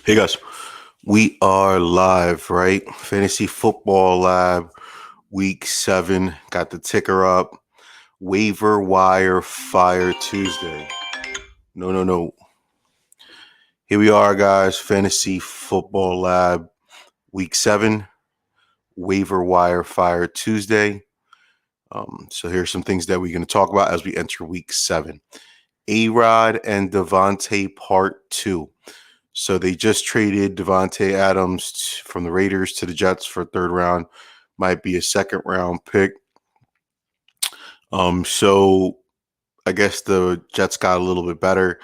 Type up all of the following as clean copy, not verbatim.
Hey guys, we are live, right? Fantasy Football Lab, week 7. Got the ticker up. Waiver Wire Fire Tuesday. No, no, no. Here we are, guys. Fantasy Football Lab, week 7. Waiver Wire Fire Tuesday. So here's some things that we're going to talk about as we enter week 7. Rod and Devante Part 2. So they just traded Devante Adams from the Raiders to the Jets for a third round. Might be a second round pick. So I guess the Jets got a little bit better.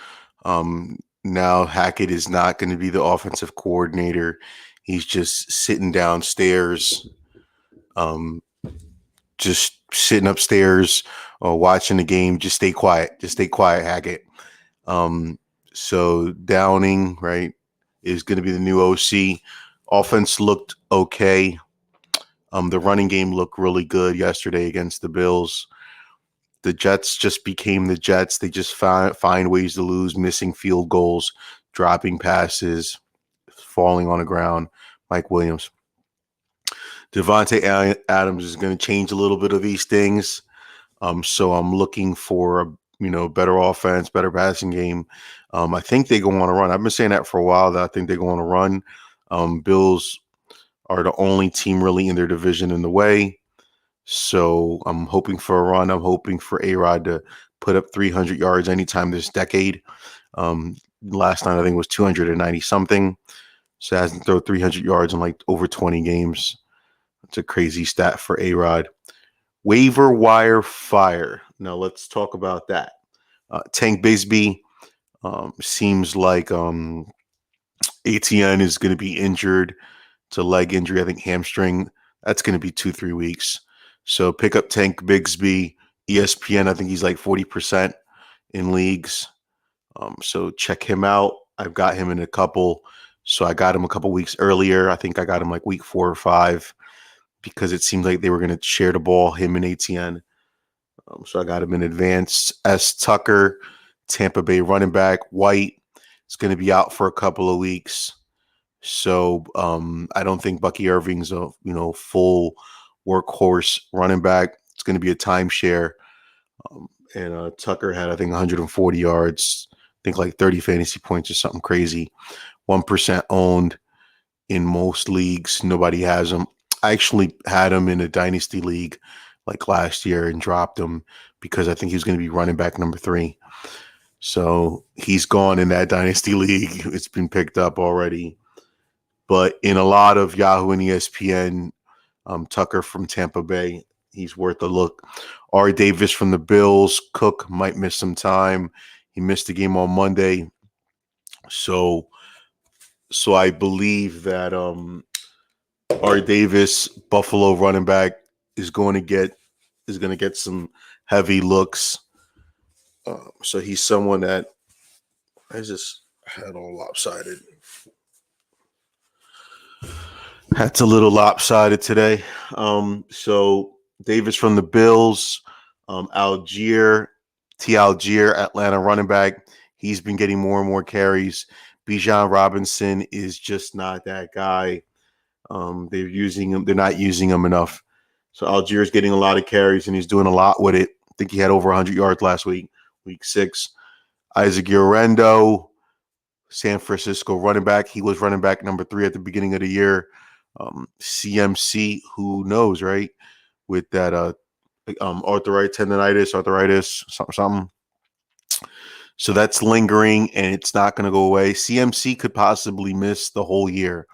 Now Hackett is not going to be the offensive coordinator. He's just sitting downstairs, um, just sitting upstairs or watching the game. Just stay quiet. Just stay quiet, Hackett. So Downing, right, is going to be the new OC. Offense looked okay. The running game looked really good yesterday against the Bills. The Jets just became the Jets. They just find ways to lose, missing field goals, dropping passes, falling on the ground. Mike Williams. Devante Adams is going to change a little bit of these things. So I'm looking for a better offense, better passing game. I think they go on a run. I've been saying that for a while. That I think they go on a run. Bills are the only team really in their division in the way. So I'm hoping for a run. I'm hoping for A-Rod to put up 300 yards anytime this decade. Last night I think it was 290 something. So it hasn't thrown 300 yards in like over 20 games. That's a crazy stat for A-Rod. Waiver wire fire. Now let's talk about that. Tank Bigsby seems like ATN is going to be injured. It's a leg injury, I think hamstring. That's going to be 2-3 weeks. So pick up Tank Bigsby. ESPN, I think he's like 40% in leagues. So check him out. I've got him in a couple. So I got him a couple weeks earlier. I think I got him like week 4 or 5 because it seemed like they were going to share the ball, him and ATN. So I got him in advance. S. Tucker, Tampa Bay running back. White is going to be out for a couple of weeks. So I don't think Bucky Irving's a full workhorse running back. It's going to be a timeshare. And Tucker had, I think, 140 yards. I think like 30 fantasy points or something crazy. 1% owned in most leagues. Nobody has him. I actually had him in a dynasty league like last year and dropped him because I think he was going to be running back number 3. So he's gone in that dynasty league. It's been picked up already. But in a lot of Yahoo and ESPN, Tucker from Tampa Bay, he's worth a look. R. Davis from the Bills. Cook might miss some time. He missed the game on Monday. So I believe that R. Davis, Buffalo running back, is going to get some heavy looks. So he's someone that I just had all lopsided. That's a little lopsided today. So Davis from the Bills, Algier, Atlanta running back. He's been getting more and more carries. Bijan Robinson is just not that guy. They're using him. They're not using him enough. So Algier is getting a lot of carries and he's doing a lot with it. I think he had over 100 yards last week, week 6. Isaac Urendo, San Francisco running back. He was running back number 3 at the beginning of the year. CMC, who knows, right? With that arthritis, something. So that's lingering and it's not going to go away. CMC could possibly miss the whole year.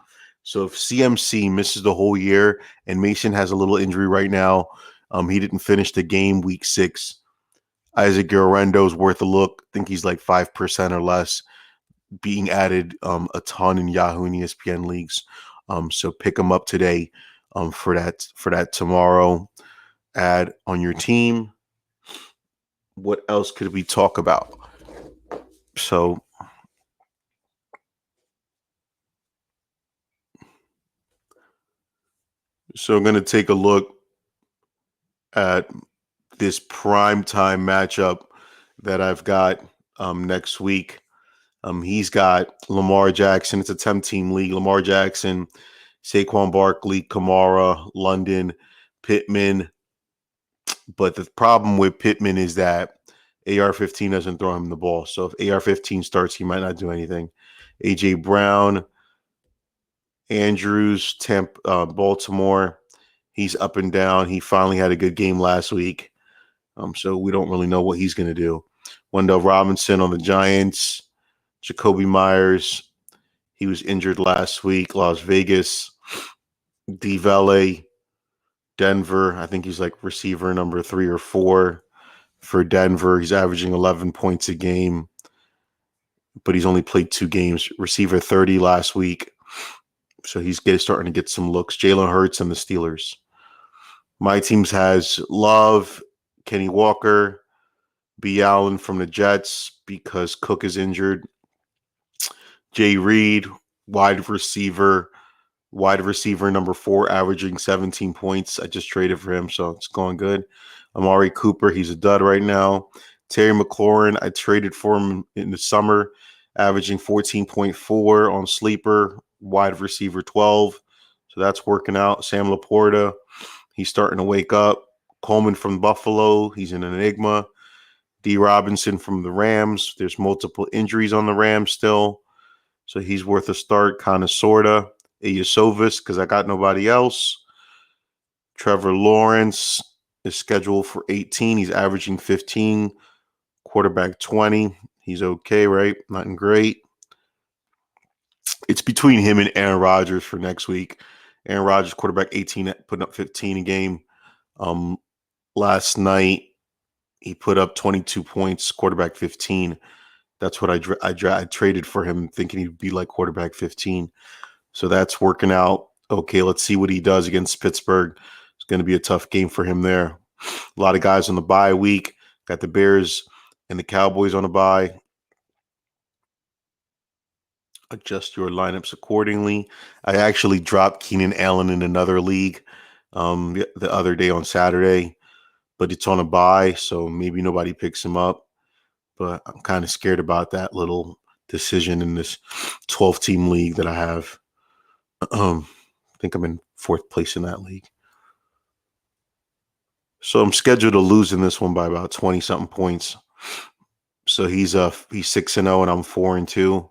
So if CMC misses the whole year and Mason has a little injury right now, he didn't finish the game week 6. Isaac Guerrendo's worth a look. I think he's like 5% or less, being added a ton in Yahoo and ESPN leagues. So pick them up today for that tomorrow. Add on your team. What else could we talk about? So I'm going to take a look at this prime time matchup that I've got next week. He's got Lamar Jackson. It's a 10-team league. Lamar Jackson, Saquon Barkley, Kamara, London, Pittman. But the problem with Pittman is that AR-15 doesn't throw him the ball. So if AR-15 starts, he might not do anything. A.J. Brown, Andrews, Baltimore. He's up and down. He finally had a good game last week. So we don't really know what he's going to do. Wendell Robinson on the Giants. Jacoby Myers. He was injured last week. Las Vegas. D. Valley. Denver. I think he's like receiver number 3 or 4 for Denver. He's averaging 11 points a game, but he's only played 2 games. Receiver 30 last week. So he's starting to get some looks. Jalen Hurts and the Steelers. My teams has Love, Kenny Walker, B. Allen from the Jets because Cook is injured. Jay Reed, wide receiver number 4, averaging 17 points. I just traded for him, so it's going good. Amari Cooper, he's a dud right now. Terry McLaurin, I traded for him in the summer, averaging 14.4 on sleeper, wide receiver 12. So that's working out. Sam Laporta, he's starting to wake up. Coleman from Buffalo, he's an enigma. D. Robinson from the Rams. There's multiple injuries on the Rams still, so he's worth a start, kind of, sort of. Iasovis, because I got nobody else. Trevor Lawrence is scheduled for 18. He's averaging 15. Quarterback 20. He's okay, right? Nothing great. It's between him and Aaron Rodgers for next week. Aaron Rodgers, quarterback 18, putting up 15 a game. Last night, he put up 22 points, quarterback 15. That's what I traded for him, thinking he'd be like quarterback 15. So that's working out. Okay, let's see what he does against Pittsburgh. It's going to be a tough game for him there. A lot of guys on the bye week. Got the Bears and the Cowboys on a bye. Adjust your lineups accordingly. I actually dropped Keenan Allen in another league the other day on Saturday, but it's on a bye, so maybe nobody picks him up. But I'm kind of scared about that little decision in this 12-team league that I have. I think I'm in 4th place in that league. So I'm scheduled to lose in this one by about 20-something points. So he's 6-0 and I'm 4-2.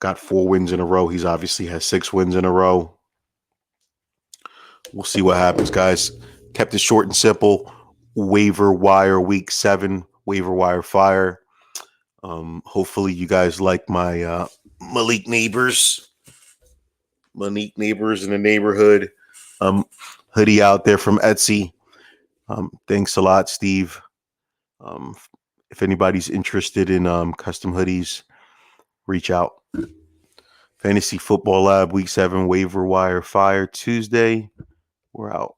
Got 4 wins in a row. He's obviously has 6 wins in a row. We'll see what happens, guys. Kept it short and simple. Waiver wire week 7. Waiver wire fire. Hopefully you guys like my Malik neighbors in the neighborhood hoodie out there from Etsy. Thanks a lot, Steve. If anybody's interested in custom hoodies, reach out. Fantasy Football Lab week 7 waiver wire fire Tuesday. We're out.